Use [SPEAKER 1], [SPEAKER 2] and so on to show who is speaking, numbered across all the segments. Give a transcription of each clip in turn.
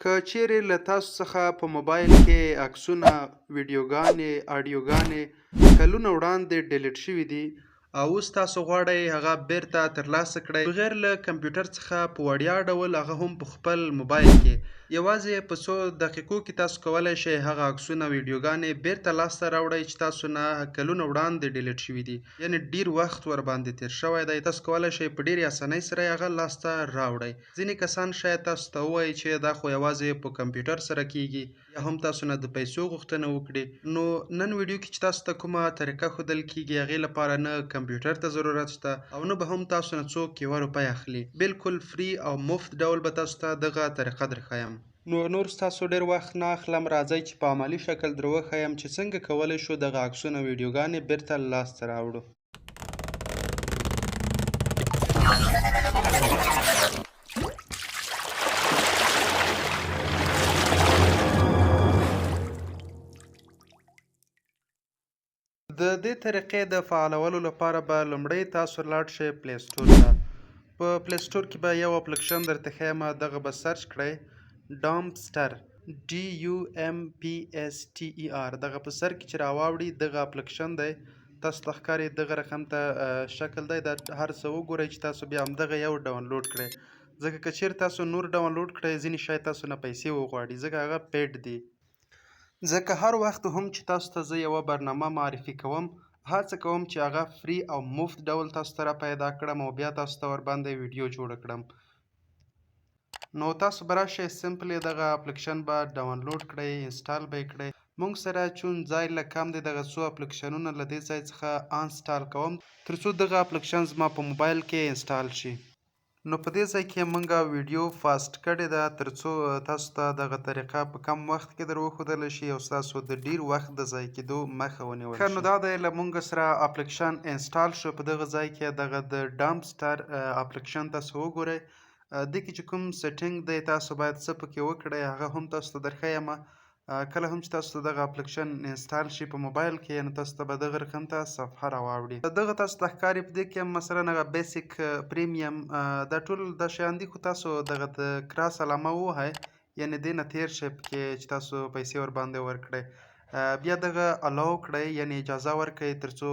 [SPEAKER 1] که چیرې له تاسو څخه په موبایل کې عکسونه، ویډیوګانې، اډیوګانې کلونه وړاندې ډیلیټ شوي دي او اوس تاسو غواړئ هغه بیرته ترلاسه کړئ بغیر له کمپیوټر څخه په وړیا ډول هغه هم په خپل موبایل کې یوازې په څو دقیقو کې تاسو کولی شئ هغه عکسونه ویډیوګانې بیرته لاسته راوړئ چې تاسو نه کلونه وړاندې ډیلیټ شوي دي، یعنې ډیر وخت ورباندې تیر شوی دی. تاسو کولی شئ په ډیرې اسانۍ سره هغه لاسته راوړئ. ځینې کسان شاید تاسو ته ووایي چې دا خو یوازې په کمپیوټر سره کیږي یا هم تاسو نه د پیسو غوښتنه وکړي. نو نن ویډیو کې چې تاسو ته کومه طریقه ښودل کیږي هغې لپاره نه کمپیوټر ته ضرورت شته او نه به هم تاسو نه څوک یوه روپۍ اخلي. بالکل فری او مفت ډول به تاسو ته دغه طریقه درښیم. نو نور ستاسو ډیر وخت نه اخلم، راځئ چې په عملي شکل در وښیم چې څنګه کولی شو دغه عکسونه ویډیوګانې بیرته لاسته راوړو. د دې طریقې د فعالولو لپاره به لومړی تاسو لاړ شئ پلی سټور ته. په پلی سټور کې به یو اپلیکشن درته ښیم، دغه به سرچ کړئ ډامپسټر DUMPSTER. دغه په سر کې چې راواوړي دغه اپلیکشن دی، تاسو ته ښکاري دغه رقم ته شکل دی. دا هر څه وګورئ چې تاسو بیا همدغه یو ډاونلوډ کړئ، ځکه که چیرې تاسو نور ډاونلوډ کړئ ځینې شاید تاسو نه پیسې وغواړي ځکه هغه پیډ دي. ځکه هر وخت هم چې تاسو ته زه یوه برنامه معرفي کوم هڅه کوم چې هغه فری او مفت ډول تاسو ته را پیدا کړم او بیا تاسو ته ورباندې ویډیو جوړه کړم. نو تاسو به راشئ سمپلی دغه اپلیکشن به ډاونلوډ کړئ، انسټال به یې کړئ. موږ سره چون ځای لږ کم دی دغه څو اپلیکشنونه له دې ځای څخه انسټال کوم تر څو دغه اپلیکشن زما په موبایل کې انسټال شي. نو په دې ځای کې موږ ویډیو فاسټ کړې ده تر څو تاسو ته دغه طریقه په کم وخت کې در وښودلی شي او ستاسو د ډیر وخت د ضایع کېدو مخه ونیول شي. ښه نو دا دی له موږ سره اپلیکشن انسټال شو. په دغه ځای کې دغه د ډامپسټر اپلیکشن تاسو وګورئ. دې کې چې کوم سیټینګ دی تاسو باید څه پکې وکړئ هغه هم تاسو ته درښیم. کله هم چې تاسو ته دغه اپلیکشن انسټال شي په موبایل کې نو تاسو ته به دغه رقم ته صفحه راواوړي. دغه تاسو ته ښکاري په دې کې مثلا هغه بیسیک پریمیم دا ټول دا شیان دي، خو تاسو دغه د کراس علامه ووهئ، یعنې دې نه تیر شئ پکې چې تاسو پیسې ورباندې ورکړئ. بیا دغه الاو کړئ، یعنې اجازه ورکړئ تر څو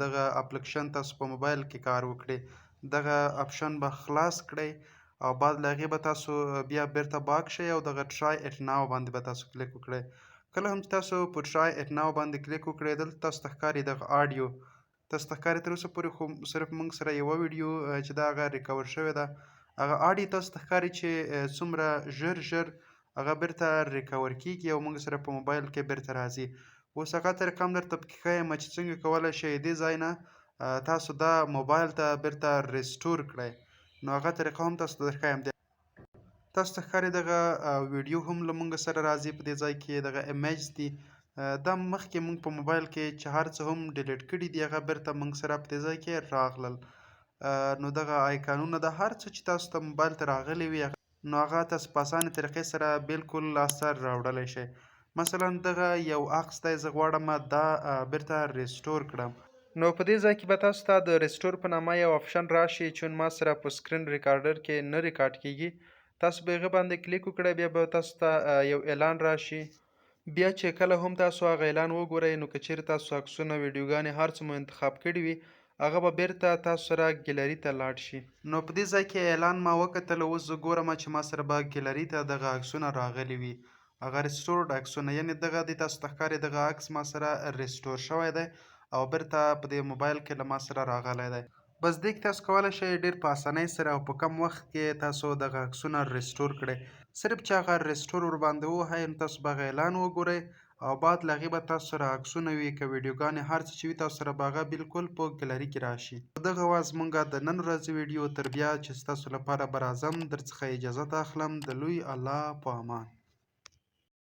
[SPEAKER 1] دغه اپلیکشن تاسو په موبایل کې کار وکړي. دغه اپشن به خلاص کړئ او بعد له هغې به تاسو بیا بیرته باک شئ او دغه ټرای اټ ناو باندې به تاسو کلیک وکړئ. کله هم چې تاسو په ټرای اټ ناو باندې کلیک وکړئ دلته تاسو ته ښکاري دغه آډیو تاسو ته ښکاري تر اوسه پورې خو صرف موږ سره یوه ویډیو چې دا هغه ریکور شوې ده، هغه آډیو تاسو ته ښکاري چې څومره ژر هغه بیرته ریکور کیږي او موږ سره په موبایل کې بیرته راځي. اوس هغه طریقه هم درته پکې ښیم چې څنګه کولی شئ دې ځای نه تاسو دا موبایل ته بیرته ریسټور کړئ. نو هغه طریقه هم تاسو ته درښیم. تاسو ته ښکاري دغه ویډیو هم له موږ سره راځي. په دې ځای کې دغه ایمیج دي، دا مخکې موږ په موبایل کې چې هر څه هم ډیلیټ کړي دي هغه بیرته موږ سره په دې ځای کې راغلل. نو دغه آیکانونه د هر څه چې تاسو ته موبایل ته راغلي وي نو هغه تاسو په اسانه طریقې سره بالکل لاسته راوړلی شئ. مثلا دغه یو عکس دی، زه غواړم دا بیرته ریسټور کړم. نو په دې ځای کې به تاسو ته د ریسټور په نامه یو آپشن راشي، چون ما سره په سکرین ریکارډر کې نه ریکارډ کیږي. تاسو به هغه باندې کلیک وکړئ، بیا به تاسو ته یو اعلان راشي. بیا چې کله هم تاسو هغه اعلان وګورئ نو که چیرې تاسو عکسونه ویډیوګانې هر څه مو انتخاب کړي وي هغه به بیرته تاسو سره ګیلري ته لاړ شي. نو په دې ځای کې اعلان ما وکتل، اوس زه ګورم چې ما سره به ګیلري ته دغه عکسونه راغلي وي، هغه ریسټورډ عکسونه، یعنې دغه دی تاسو ته ښکاري دغه عکس ما سره ریسټور شوی دی او بیرته په دې موبایل کې له ما سره راغلی دی. بس دې کې تاسو کولی شئ ډېر په اسانۍ سره او په کم وخت کې تاسو دغه عکسونه ریسټور کړئ. صرف چې هغه ریسټور ورباندې ووهئ نو تاسو به هغه اعلان وګورئ او بعد له هغې به تاسو سره عکسونه وي که ویډیوګانې هر څه چې وي تاسو سره به هغه بالکل په ګلري کې راشي. دغه وه زموږ د نن ورځې ویډیو. تر بیا چې ستاسو لپاره به راځم در څخه اجازت اخلم. د لوی الله په امان.